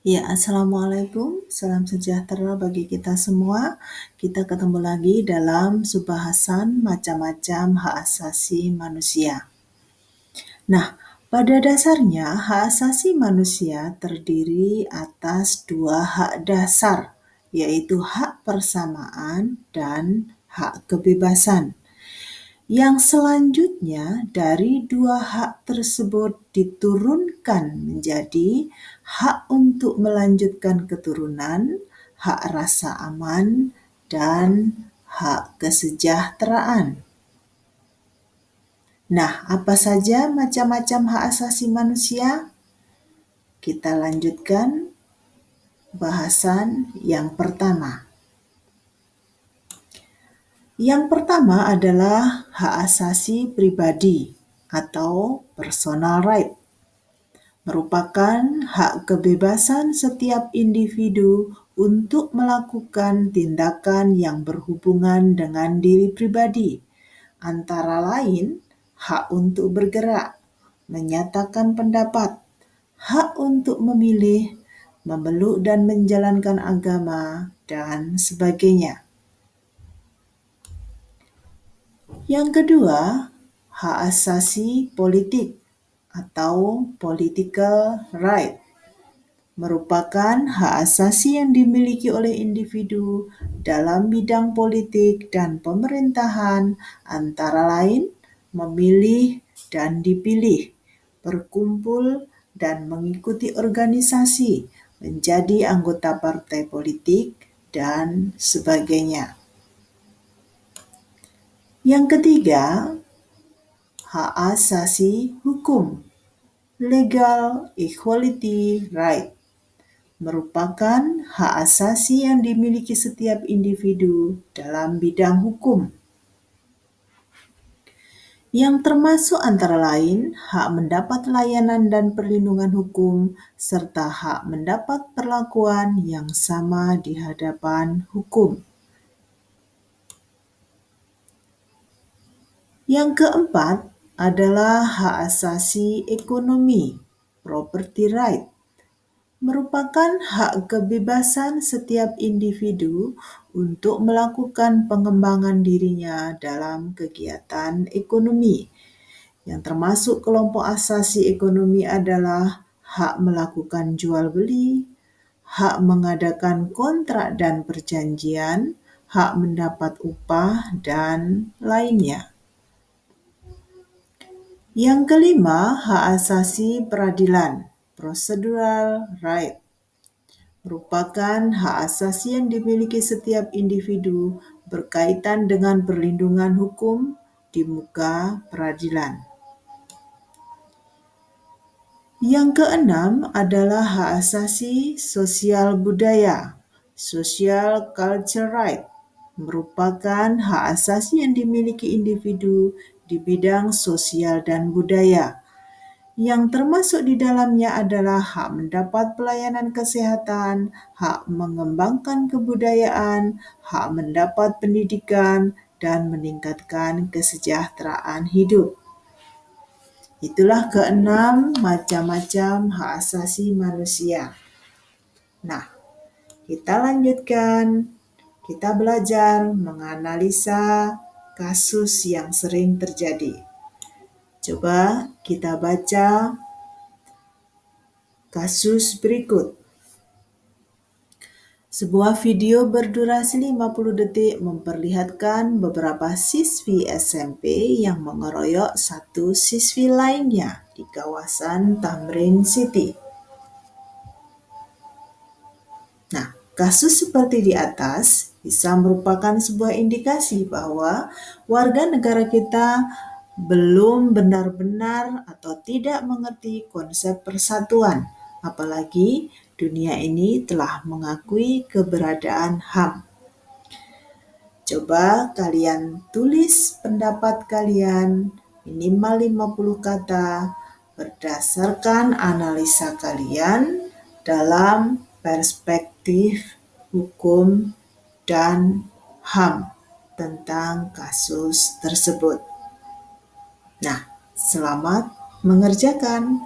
Ya, Assalamualaikum. Salam sejahtera bagi kita semua. Kita ketemu lagi dalam subahasan macam-macam hak asasi manusia. Nah, pada dasarnya hak asasi manusia terdiri atas dua hak dasar, yaitu hak persamaan dan hak kebebasan. Yang selanjutnya dari dua hak tersebut diturunkan menjadi hak untuk melanjutkan keturunan, hak rasa aman, dan hak kesejahteraan. Nah, apa saja macam-macam hak asasi manusia? Kita lanjutkan bahasan yang pertama. Yang pertama adalah hak asasi pribadi atau personal right. Merupakan hak kebebasan setiap individu untuk melakukan tindakan yang berhubungan dengan diri pribadi, antara lain hak untuk bergerak, menyatakan pendapat, hak untuk memilih, memeluk dan menjalankan agama, dan sebagainya. Yang kedua, hak asasi politik atau political right merupakan hak asasi yang dimiliki oleh individu dalam bidang politik dan pemerintahan, antara lain memilih dan dipilih, berkumpul dan mengikuti organisasi, menjadi anggota partai politik, dan sebagainya. Yang ketiga, hak asasi hukum, legal equality right, merupakan hak asasi yang dimiliki setiap individu dalam bidang hukum, yang termasuk antara lain hak mendapat layanan dan perlindungan hukum, serta hak mendapat perlakuan yang sama di hadapan hukum. Yang keempat adalah hak asasi ekonomi, property right, merupakan hak kebebasan setiap individu untuk melakukan pengembangan dirinya dalam kegiatan ekonomi. Yang termasuk kelompok asasi ekonomi adalah hak melakukan jual beli, hak mengadakan kontrak dan perjanjian, hak mendapat upah, dan lainnya. Yang kelima, hak asasi peradilan, procedural right, merupakan hak asasi yang dimiliki setiap individu berkaitan dengan perlindungan hukum di muka peradilan. Yang keenam adalah hak asasi sosial budaya, social culture right, merupakan hak asasi yang dimiliki individu di bidang sosial dan budaya. Yang termasuk di dalamnya adalah hak mendapat pelayanan kesehatan, hak mengembangkan kebudayaan, hak mendapat pendidikan, dan meningkatkan kesejahteraan hidup. Itulah keenam macam-macam hak asasi manusia. Nah, kita lanjutkan. Kita belajar menganalisa kasus yang sering terjadi. Coba kita baca kasus berikut. Sebuah video berdurasi 50 detik memperlihatkan beberapa siswi SMP yang mengeroyok satu siswi lainnya di kawasan Tamrin City. Nah, kasus seperti di atas bisa merupakan sebuah indikasi bahwa warga negara kita belum benar-benar atau tidak mengerti konsep persatuan, apalagi dunia ini telah mengakui keberadaan HAM. Coba kalian tulis pendapat kalian minimal 50 kata berdasarkan analisa kalian dalam perspektif hukum dan HAM tentang kasus tersebut. Nah, selamat mengerjakan.